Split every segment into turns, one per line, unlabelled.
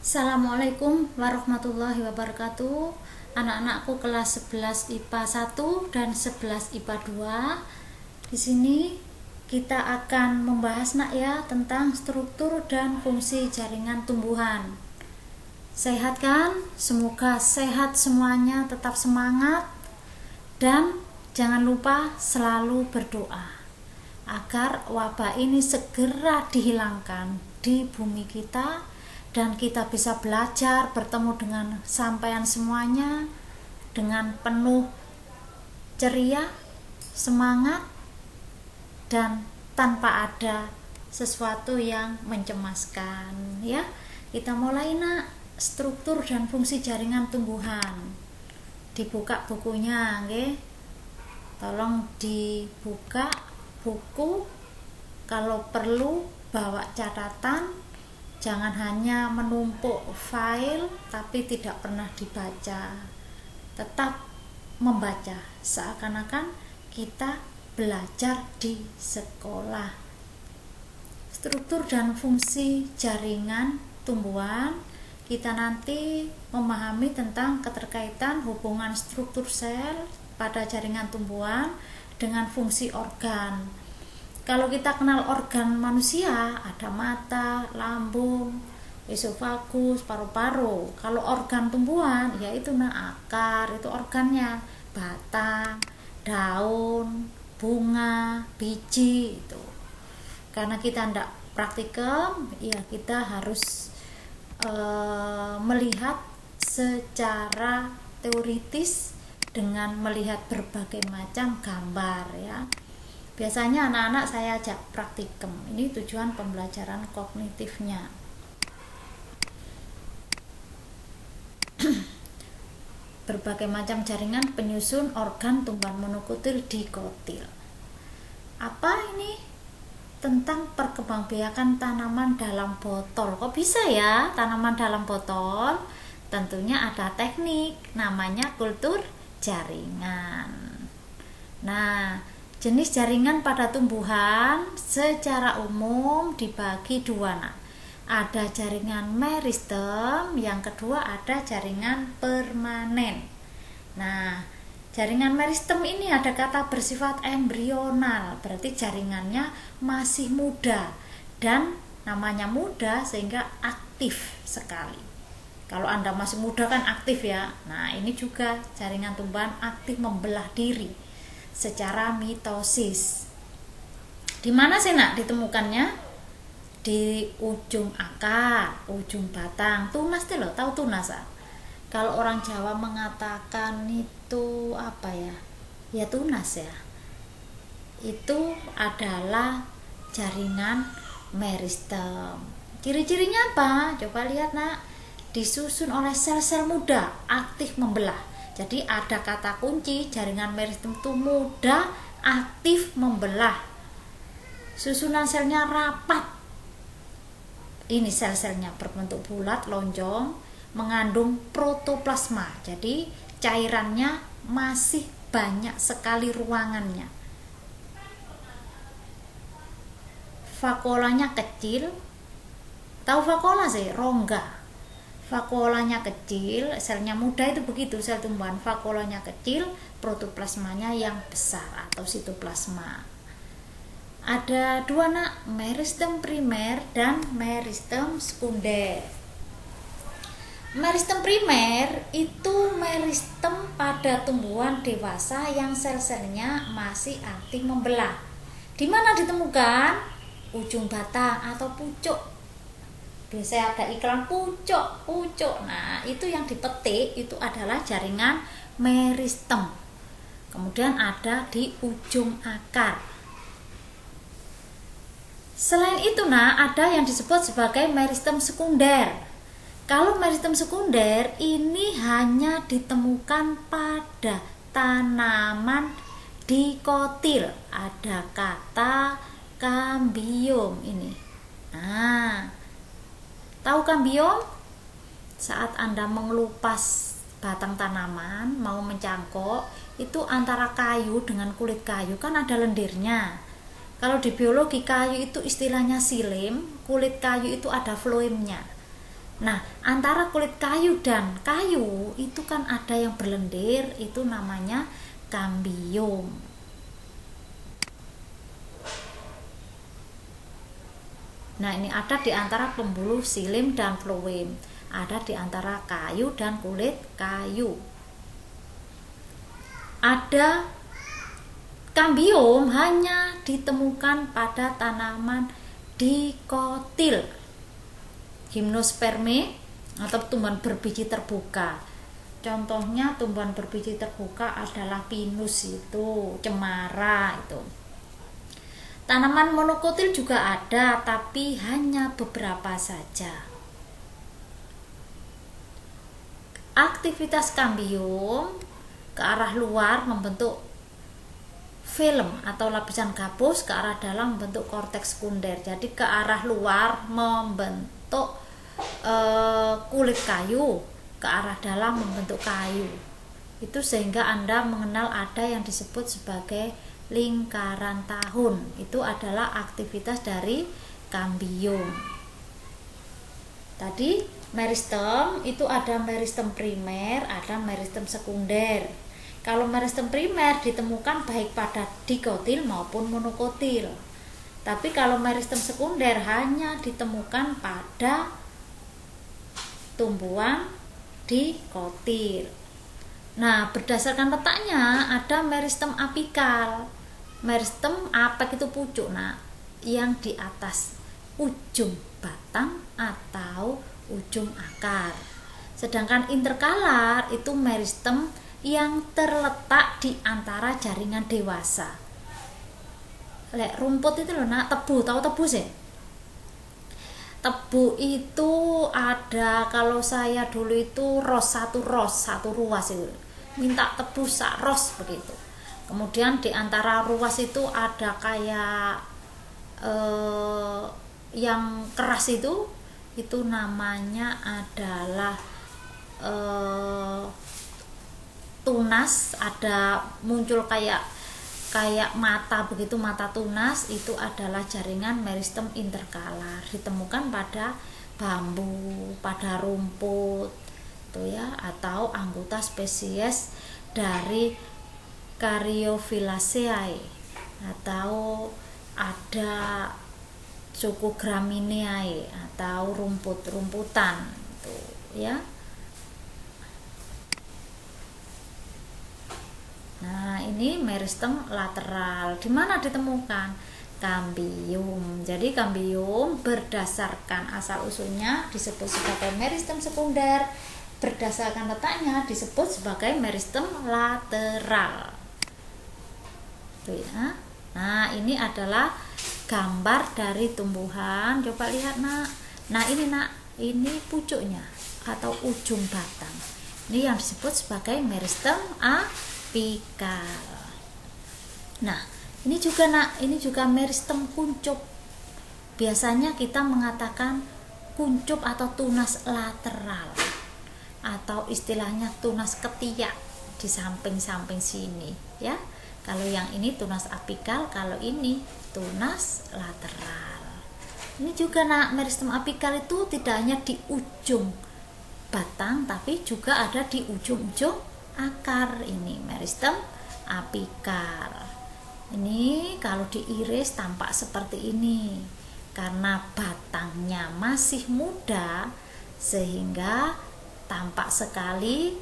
Assalamualaikum warahmatullahi wabarakatuh. Anak-anakku kelas 11 IPA 1 dan 11 IPA 2. Di sini kita akan membahas tentang struktur dan fungsi jaringan tumbuhan. Sehat kan? Semoga sehat semuanya, tetap semangat dan jangan lupa selalu berdoa agar wabah ini segera dihilangkan di bumi kita dan kita bisa belajar bertemu dengan sampean semuanya dengan penuh ceria, semangat, dan tanpa ada sesuatu yang mencemaskan. Ya, kita mulai struktur dan fungsi jaringan tumbuhan. Dibuka bukunya, nggih. Tolong dibuka buku, kalau perlu bawa catatan. Jangan hanya menumpuk file tapi tidak pernah dibaca. Tetap membaca seakan-akan kita belajar di sekolah. Struktur dan fungsi jaringan tumbuhan, kita nanti memahami tentang keterkaitan hubungan struktur sel pada jaringan tumbuhan dengan fungsi organ. Kalau kita kenal organ manusia, ada mata, lambung, esofagus, paru-paru. Kalau organ tumbuhan, yaitu akar, itu organnya, batang, daun, bunga, biji itu. Karena kita tidak praktikum, ya kita harus melihat secara teoritis dengan melihat berbagai macam gambar ya. Biasanya anak-anak saya ajak praktikum. Ini tujuan pembelajaran kognitifnya. Berbagai macam jaringan penyusun organ tumbuhan monokutil dikotil. Apa ini? Tentang perkembangbiakan tanaman dalam botol. Kok bisa ya tanaman dalam botol? Tentunya ada teknik, namanya kultur jaringan. Nah, jenis jaringan pada tumbuhan secara umum dibagi dua. Ada jaringan meristem, yang kedua ada jaringan permanen. Nah, jaringan meristem ini ada kata bersifat embrional, berarti jaringannya masih muda, dan namanya muda sehingga aktif sekali. Kalau Anda masih muda kan aktif ya. Nah, ini juga jaringan tumbuhan aktif membelah diri secara mitosis. Di mana sih ditemukannya? Di ujung akar, ujung batang, tunas loh, tahu tunas? Kalau orang Jawa mengatakan itu apa ya? Ya tunas ya. Itu adalah jaringan meristem. Ciri-cirinya apa? Coba lihat disusun oleh sel-sel muda, aktif membelah. Jadi ada kata kunci, jaringan meristem itu mudah, aktif membelah. Susunan selnya rapat. Ini sel-selnya berbentuk bulat, lonjong, mengandung protoplasma. Jadi cairannya masih banyak sekali ruangannya. Vakuolanya kecil. Tahu vakuola sih? Rongga. Vakuolanya kecil, selnya muda itu begitu, sel tumbuhan vakuolanya kecil, protoplasmanya yang besar atau sitoplasma. Ada dua meristem primer dan meristem sekunder. Meristem primer itu meristem pada tumbuhan dewasa yang sel-selnya masih aktif membelah. Di mana ditemukan? Ujung batang atau pucuk. Biasanya ada iklan pucuk. Nah, itu yang dipetik itu adalah jaringan meristem. Kemudian ada di ujung akar. Selain itu ada yang disebut sebagai meristem sekunder. Kalau meristem sekunder ini hanya ditemukan pada tanaman dikotil. Ada kata kambium ini. Tahu kambium? Saat Anda mengelupas batang tanaman, mau mencangkok, itu antara kayu dengan kulit kayu kan ada lendirnya. Kalau di biologi kayu itu istilahnya silim, kulit kayu itu ada floemnya. Nah, antara kulit kayu dan kayu itu kan ada yang berlendir, itu namanya kambium. Nah, ini ada di antara pembuluh silim dan floem. Ada di antara kayu dan kulit kayu. Ada kambium hanya ditemukan pada tanaman dikotil, gimnosperme atau tumbuhan berbiji terbuka. Contohnya tumbuhan berbiji terbuka adalah pinus itu, cemara itu. Tanaman monokotil juga ada, tapi hanya beberapa saja. Aktivitas kambium ke arah luar membentuk film atau lapisan gabus, ke arah dalam membentuk korteks sekunder. Jadi ke arah luar membentuk kulit kayu, ke arah dalam membentuk kayu. Itu sehingga Anda mengenal ada yang disebut sebagai lingkaran tahun. Itu adalah aktivitas dari kambium. Tadi meristem itu ada meristem primer, ada meristem sekunder. Kalau meristem primer ditemukan baik pada dikotil maupun monokotil. Tapi kalau meristem sekunder hanya ditemukan pada tumbuhan dikotil. Nah, berdasarkan letaknya ada meristem apikal. Meristem apek itu pucuk, nah, yang di atas ujung batang atau ujung akar. Sedangkan interkalar itu meristem yang terletak di antara jaringan dewasa. Lek rumput itu loh nak, tebu, tahu tebu sih? Tebu itu ada, kalau saya dulu itu satu ruas itu. Minta tebu sak ros begitu. Kemudian di antara ruas itu ada kayak yang keras itu namanya adalah tunas. Ada muncul kayak mata begitu, mata tunas, itu adalah jaringan meristem interkalar, ditemukan pada bambu, pada rumput tuh ya, atau anggota spesies dari Caryophyllaceae, atau ada suku Gramineae atau rumput-rumputan tuh ya. Nah, ini meristem lateral. Di mana ditemukan? Kambium. Jadi kambium berdasarkan asal usulnya disebut sebagai meristem sekunder, berdasarkan letaknya disebut sebagai meristem lateral. Tuh ya. Nah, ini adalah gambar dari tumbuhan. Coba lihat nak. Nah, ini nak, ini pucuknya atau ujung batang. Ini yang disebut sebagai meristem apikal. Nah, ini juga nak, ini juga meristem kuncup. Biasanya kita mengatakan kuncup atau tunas lateral, atau istilahnya tunas ketiak di samping-samping sini ya. Kalau yang ini tunas apikal, kalau ini tunas lateral. Ini juga nak, meristem apikal itu tidak hanya di ujung batang, tapi juga ada di ujung-ujung akar. Ini meristem apikal. Ini kalau diiris tampak seperti ini, karena batangnya masih muda sehingga tampak sekali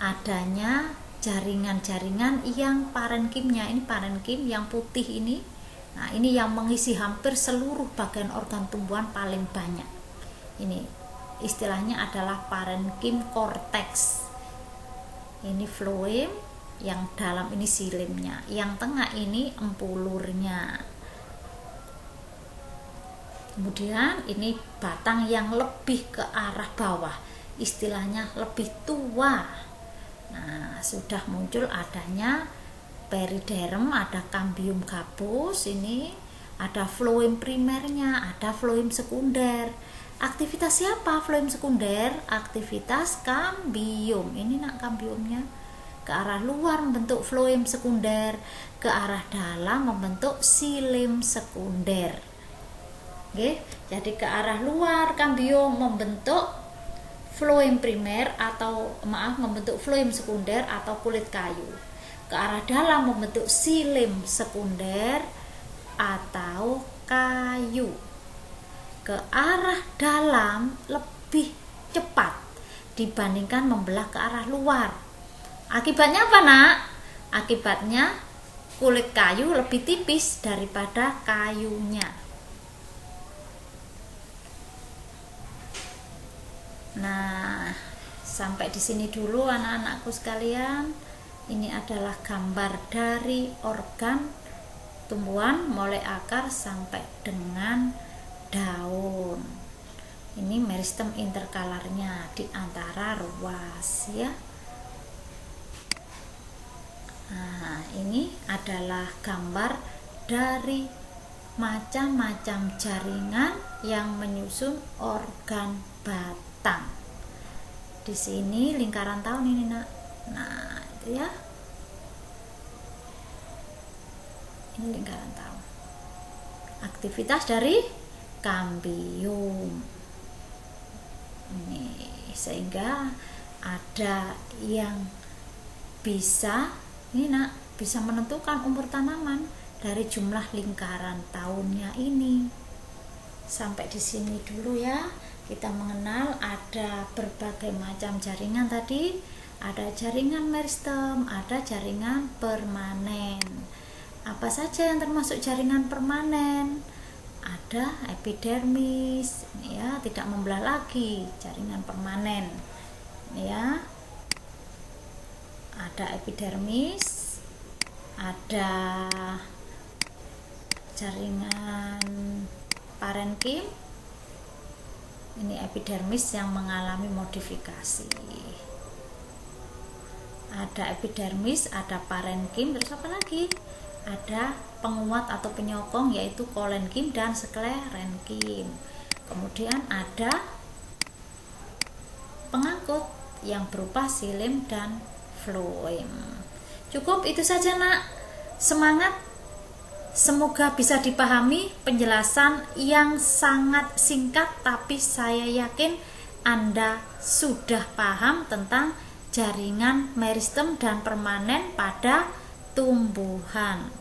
adanya jaringan-jaringan yang parenkimnya. Ini parenkim yang putih ini. Nah, ini yang mengisi hampir seluruh bagian organ tumbuhan paling banyak. Ini istilahnya adalah parenkim korteks. Ini floem, yang dalam ini silimnya, yang tengah ini empulurnya. Kemudian ini batang yang lebih ke arah bawah, istilahnya lebih tua. Nah, sudah muncul adanya periderm, ada kambium gabus, ini ada floem primernya, ada floem sekunder. Aktivitas siapa floem sekunder? Aktivitas kambium. Ini nak kambiumnya, ke arah luar membentuk floem sekunder, ke arah dalam membentuk silim sekunder. Oke, jadi ke arah luar kambium membentuk floem primer membentuk floem sekunder atau kulit kayu. Ke arah dalam membentuk xilem sekunder atau kayu. Ke arah dalam lebih cepat dibandingkan membelah ke arah luar. Akibatnya apa, Nak? Akibatnya kulit kayu lebih tipis daripada kayunya. Nah, sampai di sini dulu anak-anakku sekalian. Ini adalah gambar dari organ tumbuhan mulai akar sampai dengan daun. Ini meristem interkalarnya di antara ruas ya. Nah, ini adalah gambar dari macam-macam jaringan yang menyusun organ batang. Di sini lingkaran tahun ini, Nak. Nah, itu ya. Ini lingkaran tahun. Aktivitas dari kambium. Ini sehingga ada yang bisa ini, Nak, bisa menentukan umur tanaman dari jumlah lingkaran tahunnya ini. Sampai di sini dulu ya. Kita mengenal ada berbagai macam jaringan tadi. Ada jaringan meristem, ada jaringan permanen. Apa saja yang termasuk jaringan permanen? Ada epidermis, ya, tidak membelah lagi, jaringan permanen. Ya. Ada epidermis, ada jaringan parenkim. Ini epidermis yang mengalami modifikasi. Ada epidermis, ada parenkim, terus apa lagi? Ada penguat atau penyokong yaitu kolenkim dan sklerenkim. Kemudian ada pengangkut yang berupa xilem dan floem. Cukup itu saja, Nak. Semangat. Semoga bisa dipahami penjelasan yang sangat singkat, tapi saya yakin Anda sudah paham tentang jaringan meristem dan permanen pada tumbuhan.